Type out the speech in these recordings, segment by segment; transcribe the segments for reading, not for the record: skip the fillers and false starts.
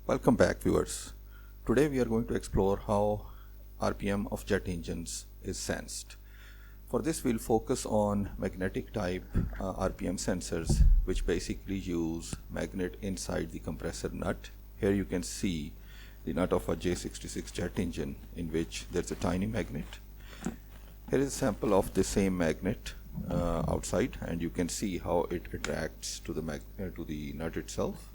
Welcome back, viewers. Today we are going to explore how RPM of jet engines is sensed. For this we'll focus on magnetic type RPM sensors, which basically use magnet inside the compressor nut. Here you can see the nut of a J66 jet engine in which there's a tiny magnet. Here is a sample of the same magnet outside, and you can see how it attracts to the nut itself.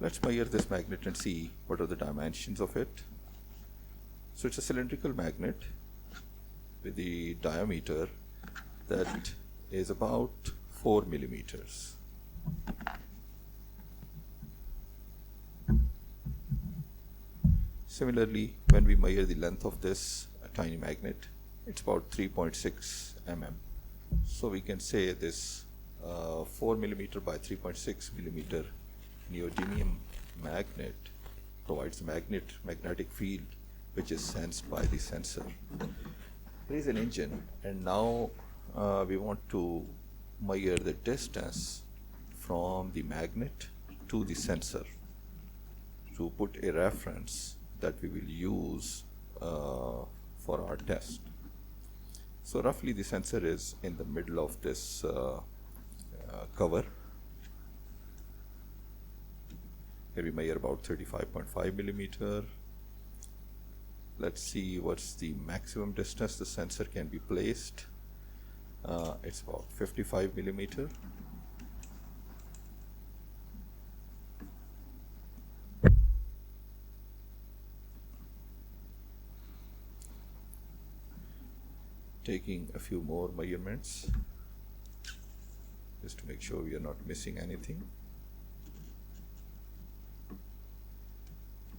Let's measure this magnet and see what are the dimensions of it. So it's a cylindrical magnet with the diameter that is about 4 millimeters. Similarly, when we measure the length of this tiny magnet, it's about 3.6 mm. So we can say this 4 millimeter by 3.6 millimeter neodymium magnet provides a magnetic field which is sensed by the sensor. There is an engine, and now we want to measure the distance from the magnet to the sensor to put a reference that we will use for our test. So roughly the sensor is in the middle of this cover. Here we measure about 35.5 millimeter. Let's see what's the maximum distance the sensor can be placed. It's about 55 millimeter. Taking a few more measurements just to make sure we are not missing anything.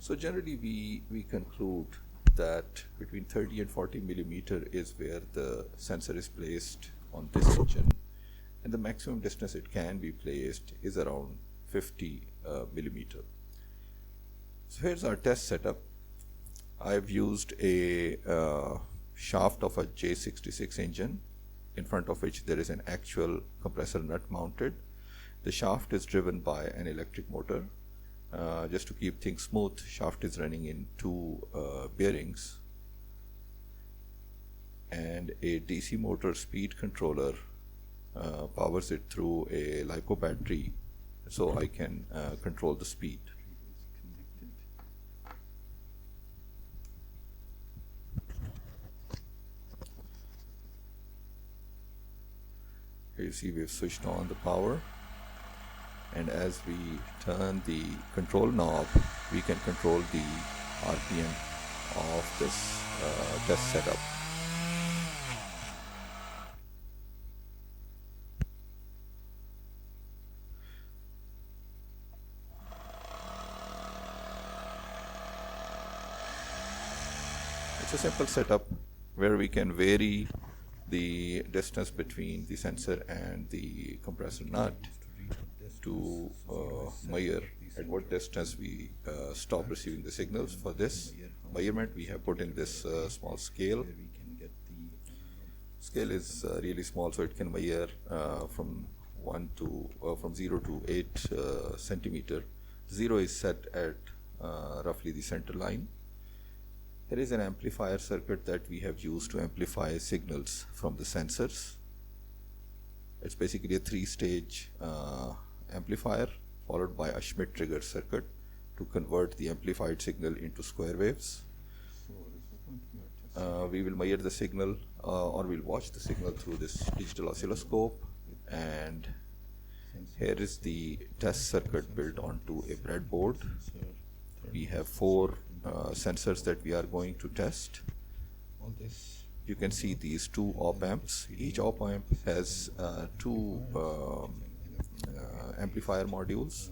So generally we conclude that between 30 and 40 millimeter is where the sensor is placed on this engine, and the maximum distance it can be placed is around 50 millimeter. So here's our test setup. I've used a shaft of a J66 engine, in front of which there is an actual compressor nut mounted. The shaft is driven by an electric motor. Just to keep things smooth, shaft is running in two bearings, and a DC motor speed controller powers it through a LiPo battery, so I can control the speed. Here you see we've switched on the power, and as we turn the control knob, we can control the RPM of this test setup. It's a simple setup where we can vary the distance between the sensor and the compressor nut to measure at what distance we stop receiving the signals. For this measurement, we have put in this small scale. Scale is really small, so it can measure from 0 to 8 centimeter. 0 is set at roughly the center line. There is an amplifier circuit that we have used to amplify signals from the sensors. It's basically a 3-stage amplifier followed by a Schmitt trigger circuit to convert the amplified signal into square waves. We will measure the signal or we'll watch the signal through this digital oscilloscope, and here is the test circuit built onto a breadboard. We have 4 sensors that we are going to test. You can see these 2 op amps. Each op amp has 2 amplifier modules.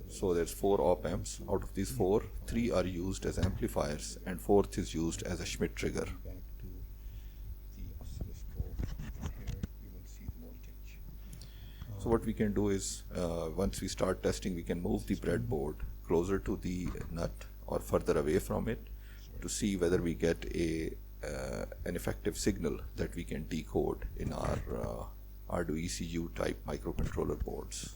So there's 4 op amps. Out of these 4, 3 are used as amplifiers and 4th is used as a Schmitt trigger. So what we can do is, once we start testing, we can move the breadboard closer to the nut or further away from it to see whether we get an effective signal that we can decode in our Arduino ECU type microcontroller boards.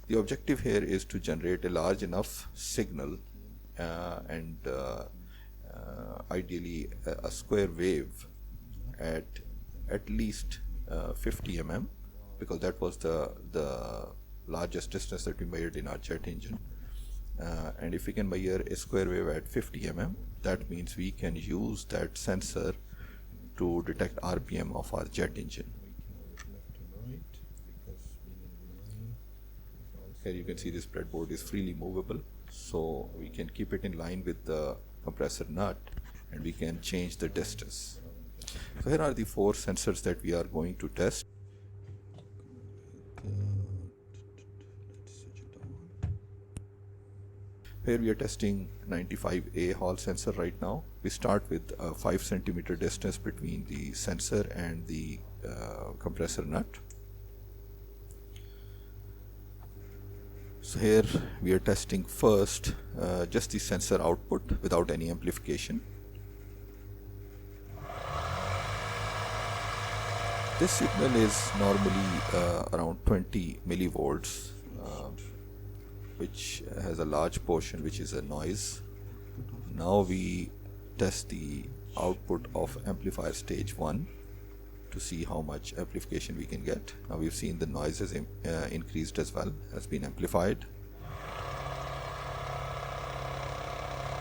The objective here is to generate a large enough signal and ideally a square wave at least 50 mm, because that was the largest distance that we measured in our jet engine. And if we can measure a square wave at 50 mm, that means we can use that sensor to detect RPM of our jet engine. Here you can see this breadboard is freely movable, so we can keep it in line with the compressor nut and we can change the distance. So here are the 4 sensors that we are going to test. Here we are testing 95A Hall sensor right now. We start with a 5 centimeter distance between the sensor and the compressor nut. So here we are testing first just the sensor output without any amplification. This signal is normally around 20 millivolts, which has a large portion which is a noise. Now we test the output of amplifier stage 1 to see how much amplification we can get. Now we've seen the noise has increased as well, has been amplified.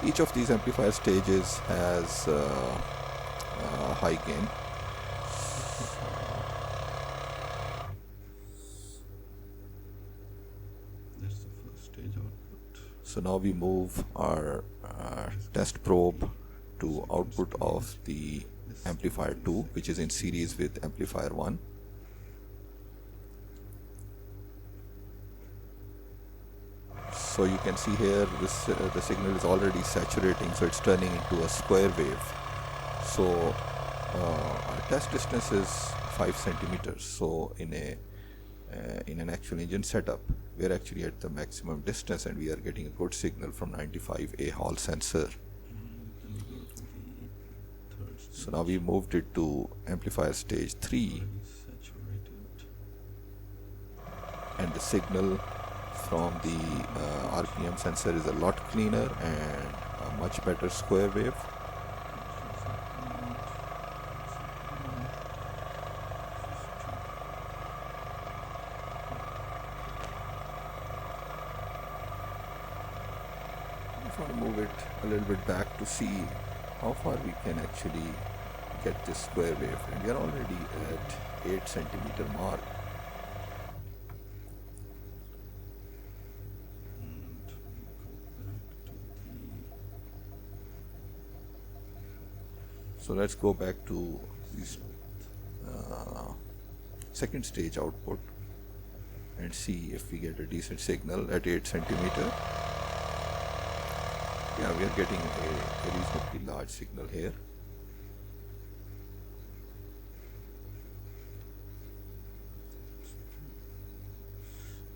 Each of these amplifier stages has a high gain. That's the first stage output. So now we move our test probe to output of the amplifier 2, which is in series with amplifier 1. So you can see here this the signal is already saturating, so it's turning into a square wave. So our test distance is 5 centimeters. So in an actual engine setup, we're actually at the maximum distance and we are getting a good signal from 95A Hall sensor. So now we moved it to amplifier stage 3, and the signal from the RPM sensor is a lot cleaner and a much better square wave. I just want to move it a little bit back to see how far we can actually get this square wave, and we are already at 8 centimeter mark. So let's go back to this second stage output and see if we get a decent signal at 8 centimeter. Yeah, we are getting a reasonably large signal here.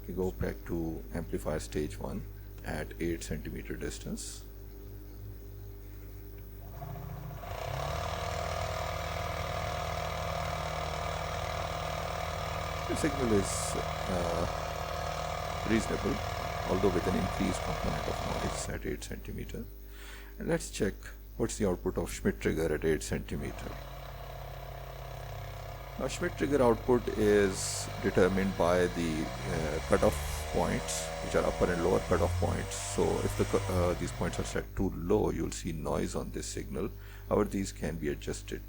We go back to amplifier stage 1 at 8 centimeter distance. The signal is reasonable, although with an increased component of noise at 8 centimeter. And let's check what's the output of Schmitt trigger at 8 centimeter. Now Schmitt trigger output is determined by the cutoff points, which are upper and lower cutoff points. So if these points are set too low, you'll see noise on this signal. However, these can be adjusted.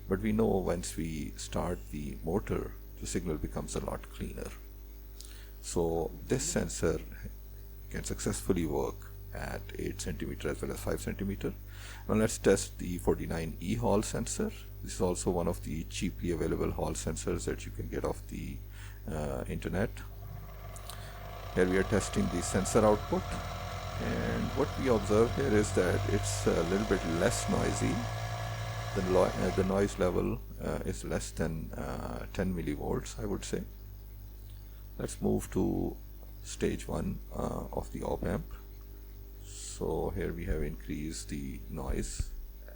But we know once we start the motor, the signal becomes a lot cleaner. So this sensor can successfully work at 8 centimeter as well as 5 centimeter. Now let's test the 49E Hall sensor. This is also one of the cheaply available Hall sensors that you can get off the internet. Here we are testing the sensor output, and what we observe here is that it's a little bit less noisy. The noise level is less than 10 millivolts, I would say. Let's move to stage 1 of the op amp. So here we have increased the noise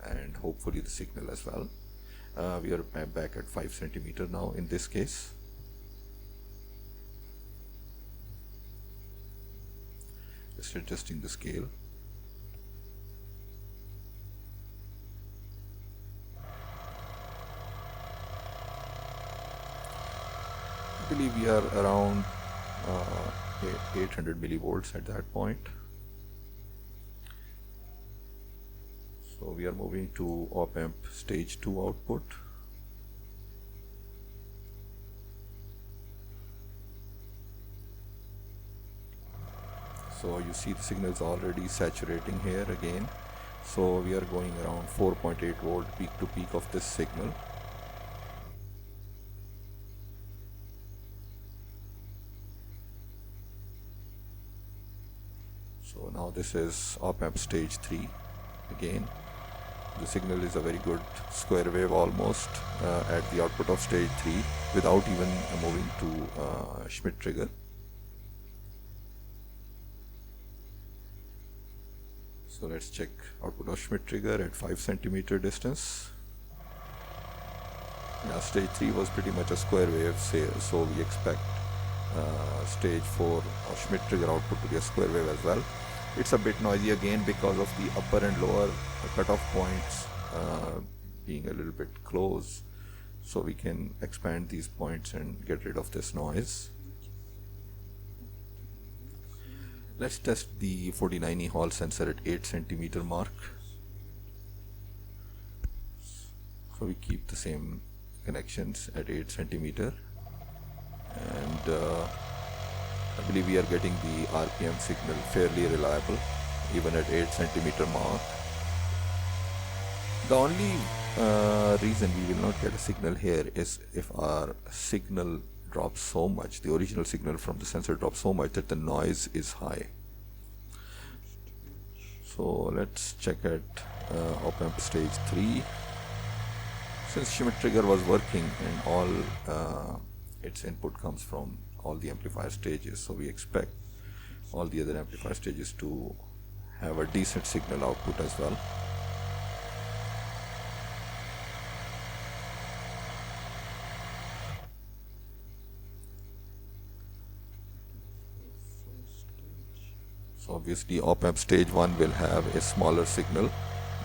and hopefully the signal as well. We are back at 5 centimeter now in this case. Just adjusting the scale. I believe we are around 800 millivolts at that point. So we are moving to op amp stage 2 output. So you see the signal is already saturating here again. So we are going around 4.8 volt peak to peak of this signal. So now this is op amp stage 3 again. The signal is a very good square wave almost at the output of stage 3 without even moving to Schmitt trigger. So let's check output of Schmitt trigger at 5 centimeter distance. Now stage 3 was pretty much a square wave, so we expect stage 4 of Schmitt trigger output to be a square wave as well. It's a bit noisy again because of the upper and lower cutoff points being a little bit close, so we can expand these points and get rid of this noise. Let's test the 49E Hall sensor at 8 centimeter mark. So we keep the same connections at 8 centimeter, and I believe we are getting the RPM signal fairly reliable even at 8 centimeter mark. The only reason we will not get a signal here is if our signal drops so much, the original signal from the sensor drops so much that the noise is high. So let's check at op amp stage 3. Since Schmitt trigger was working and all its input comes from all the amplifier stages, so we expect all the other amplifier stages to have a decent signal output as well. So obviously op amp stage 1 will have a smaller signal,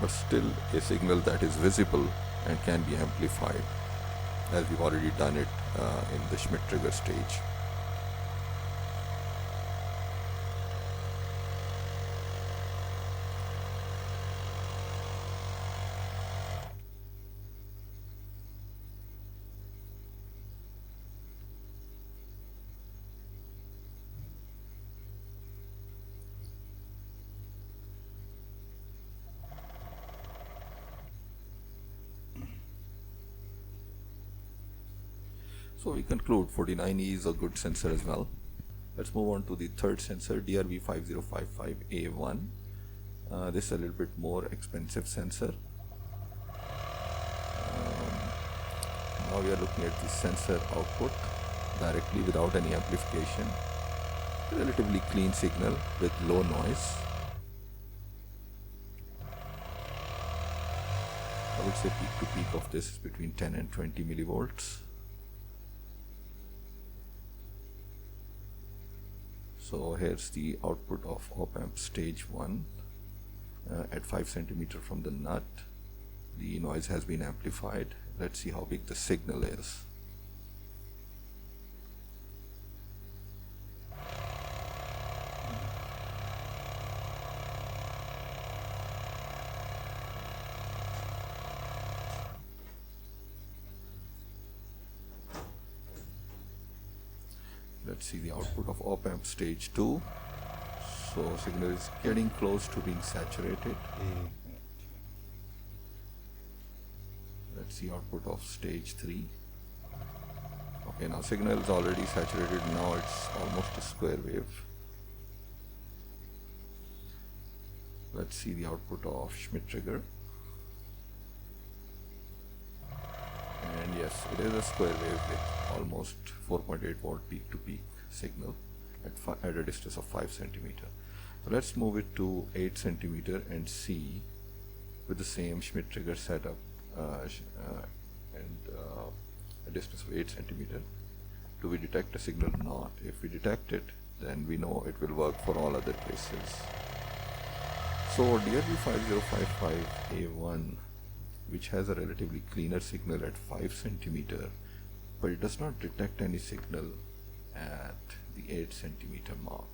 but still a signal that is visible and can be amplified, as we've already done it in the Schmitt trigger stage. So we conclude 49E is a good sensor as well. Let's move on to the third sensor, DRV5055A1. This is a little bit more expensive sensor. Now we are looking at the sensor output directly without any amplification. Relatively clean signal with low noise. I would say peak to peak of this is between 10 and 20 millivolts. So here's the output of op amp stage 1 at 5 centimeter from the nut. The noise has been amplified. Let's see how big the signal is. Let's see the output of op amp stage 2. So signal is getting close to being saturated. Let's see output of stage 3. Okay, now signal is already saturated. Now it's almost a square wave. Let's see the output of Schmitt trigger. And yes, it is a square wave with almost 4.8 volt peak to peak signal at a distance of 5 centimeter. So let's move it to 8 centimeter and see with the same Schmitt trigger setup and a distance of 8 centimeter. Do we detect a signal or not? If we detect it, then we know it will work for all other places. So DRB5055A1, which has a relatively cleaner signal at 5 centimeter, but it does not detect any signal at the 8 centimeter mark.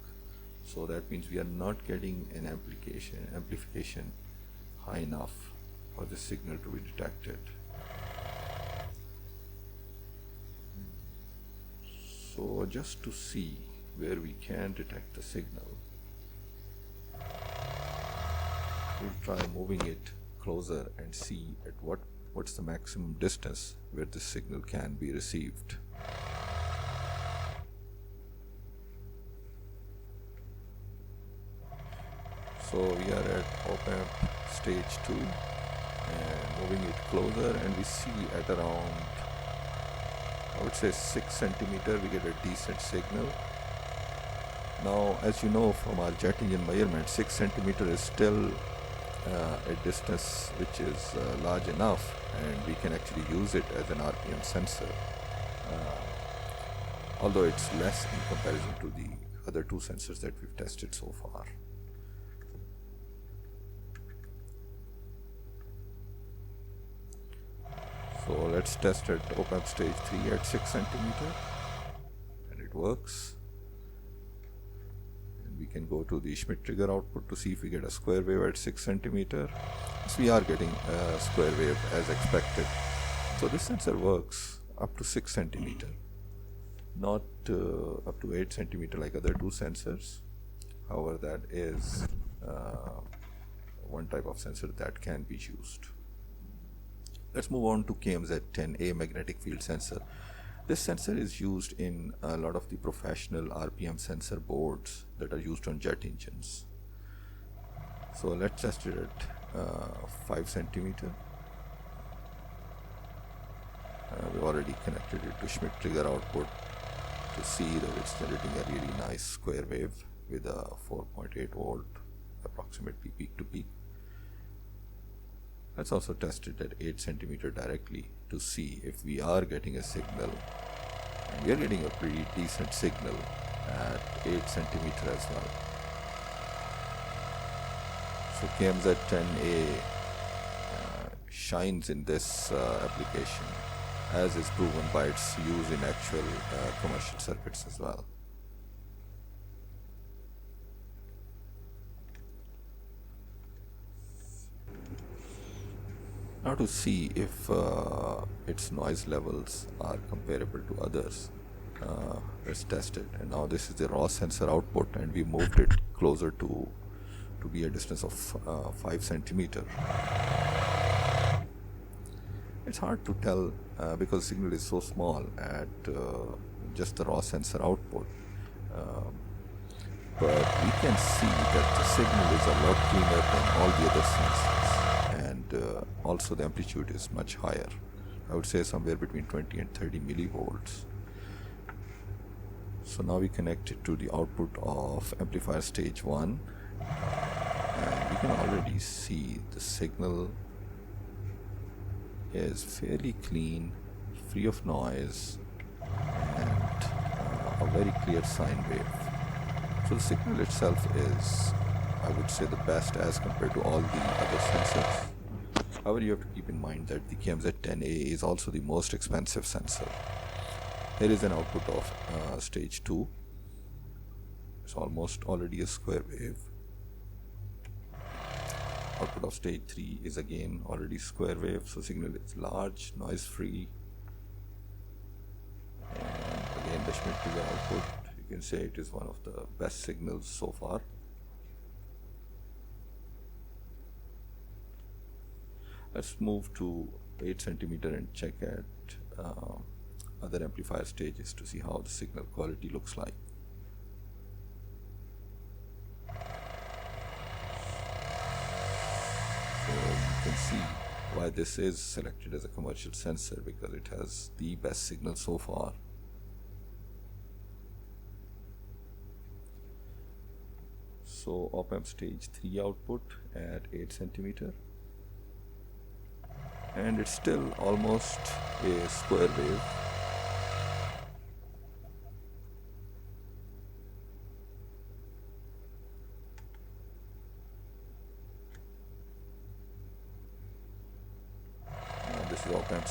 So that means we are not getting an amplification high enough for the signal to be detected. So just to see where we can detect the signal, we'll try moving it closer and see at what's the maximum distance where this signal can be received. So we are at op-amp stage 2 and moving it closer, and we see at around, I would say 6 centimeter, we get a decent signal. Now, as you know from our jet engine measurement, 6 centimeter is still a distance which is large enough, and we can actually use it as an RPM sensor, although it's less in comparison to the other two sensors that we've tested so far. So let's test at op-amp stage 3 at 6 centimeter, and it works. And we can go to the Schmitt trigger output to see if we get a square wave at 6 centimeter. So we are getting a square wave as expected. So this sensor works up to 6 centimeter, not up to 8 centimeter like other two sensors. However, that is one type of sensor that can be used. Let's move on to KMZ10A magnetic field sensor. This sensor is used in a lot of the professional RPM sensor boards that are used on jet engines. So let's test it at 5 centimeter. We've already connected it to Schmitt trigger output to see that it's generating a really nice square wave with a 4.8 volt approximately peak to peak. Let's also test it at 8 centimeter directly to see if we are getting a signal. And we are getting a pretty decent signal at 8 centimeter as well. So KMZ10A shines in this application, as is proven by its use in actual commercial circuits as well. Now to see if its noise levels are comparable to others, let's test it. And now this is the raw sensor output, and we moved it closer to be a distance of 5 centimeter. It's hard to tell because the signal is so small at just the raw sensor output. But we can see that the signal is a lot cleaner than all the other sensors. And also the amplitude is much higher. I would say somewhere between 20 and 30 millivolts. So now we connect it to the output of amplifier stage 1, and we can already see the signal is fairly clean, free of noise, and a very clear sine wave. So the signal itself is, I would say, the best as compared to all the other sensors. However, you have to keep in mind that the KMZ10A is also the most expensive sensor. Here is an output of stage 2. It's almost already a square wave. Output of stage 3 is again already square wave, so signal is large, noise free. And again the Schmitt trigger output, you can say it is one of the best signals so far. Let's move to 8 centimeter and check at other amplifier stages to see how the signal quality looks like. So you can see why this is selected as a commercial sensor, because it has the best signal so far. So op-amp stage 3 output at 8 centimeter. And it's still almost a square wave.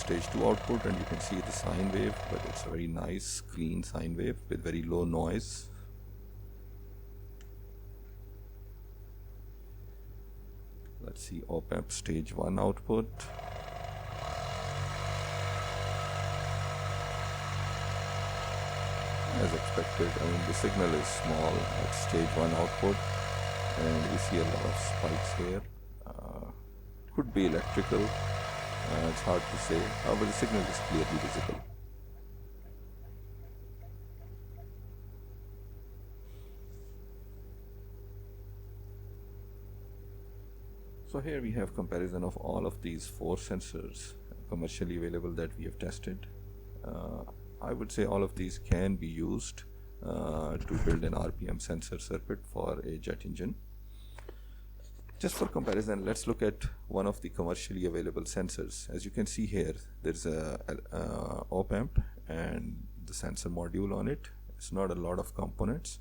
stage 2 output, and you can see the sine wave, but it's a very nice clean sine wave with very low noise. Let's see op-amp stage 1 output. As expected, I mean, the signal is small at stage 1 output, and we see a lot of spikes here. Could be electrical, it's hard to say, but the signal is clearly visible. So here we have comparison of all of these 4 sensors commercially available that we have tested. I would say all of these can be used to build an RPM sensor circuit for a jet engine. Just for comparison, let's look at one of the commercially available sensors. As you can see here, there's a op-amp and the sensor module on it. It's not a lot of components.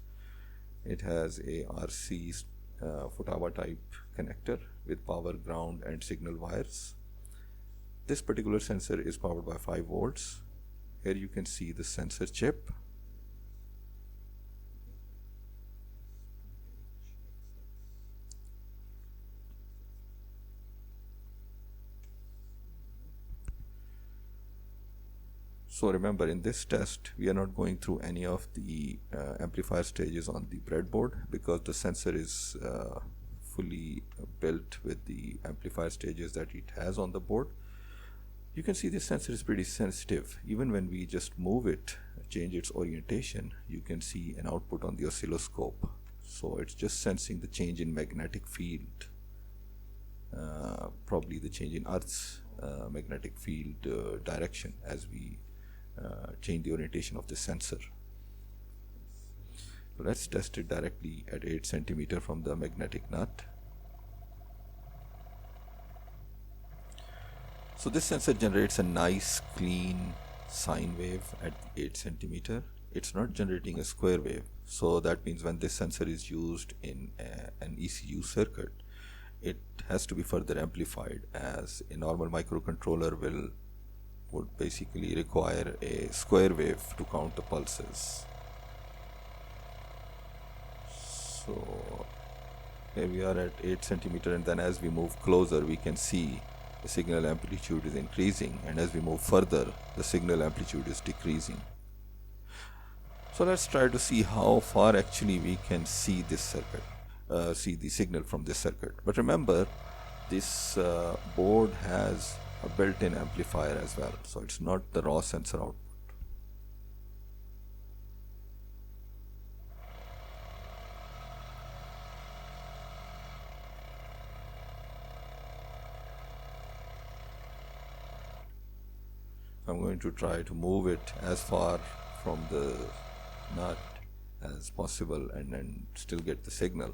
It has a RC Futaba type connector with power, ground and signal wires. This particular sensor is powered by 5 volts. Here you can see the sensor chip. So remember, in this test we are not going through any of the amplifier stages on the breadboard, because the sensor is fully built with the amplifier stages that it has on the board. You can see this sensor is pretty sensitive. Even when we just move it, change its orientation, you can see an output on the oscilloscope. So it's just sensing the change in magnetic field, probably the change in Earth's magnetic field direction as we change the orientation of the sensor. So let's test it directly at 8 cm from the magnetic nut. So this sensor generates a nice clean sine wave at 8 cm. It's not generating a square wave, so that means when this sensor is used in an ECU circuit, it has to be further amplified, as a normal microcontroller would basically require a square wave to count the pulses. So here we are at 8 cm, and then as we move closer we can see the signal amplitude is increasing, and as we move further the signal amplitude is decreasing. So let's try to see how far actually we can see this circuit, see the signal from this circuit. But remember, this board has a built-in amplifier as well, so it's not the raw sensor output. I'm going to try to move it as far from the nut as possible and then still get the signal.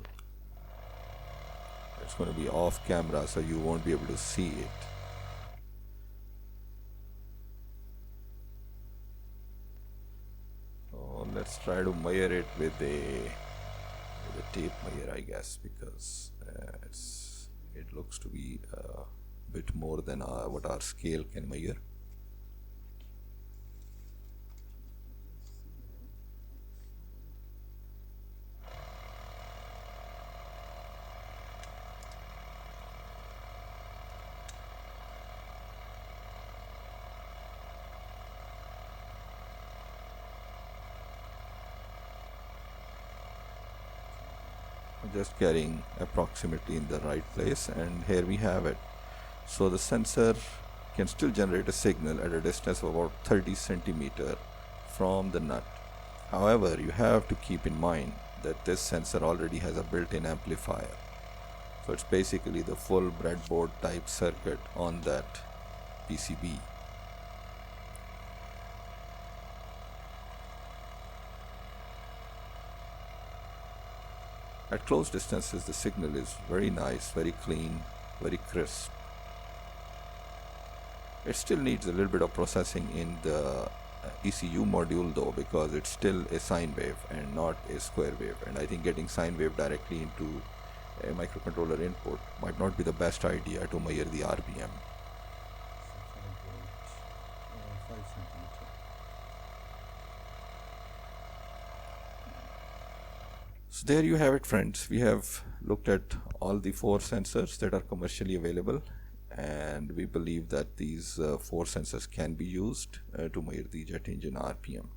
It's going to be off camera, so you won't be able to see it. So let's try to measure it with a tape measure, I guess, because it looks to be a bit more than what our scale can measure. Just carrying approximately in the right place, and here we have it. So the sensor can still generate a signal at a distance of about 30 cm from the nut. However, you have to keep in mind that this sensor already has a built-in amplifier, so it's basically the full breadboard type circuit on that PCB. At close distances, the signal is very nice, very clean, very crisp. It still needs a little bit of processing in the ECU module though, because it's still a sine wave and not a square wave, and I think getting sine wave directly into a microcontroller input might not be the best idea to measure the RPM. So there you have it, friends. We have looked at all the 4 sensors that are commercially available, and we believe that these 4 sensors can be used to measure the jet engine RPM.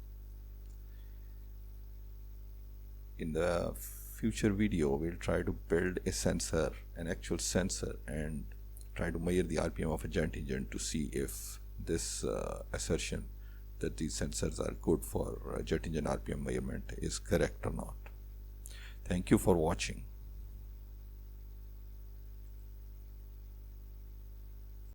In the future video, we'll try to build a sensor, an actual sensor, and try to measure the RPM of a jet engine to see if this assertion that these sensors are good for jet engine RPM measurement is correct or not. Thank you for watching.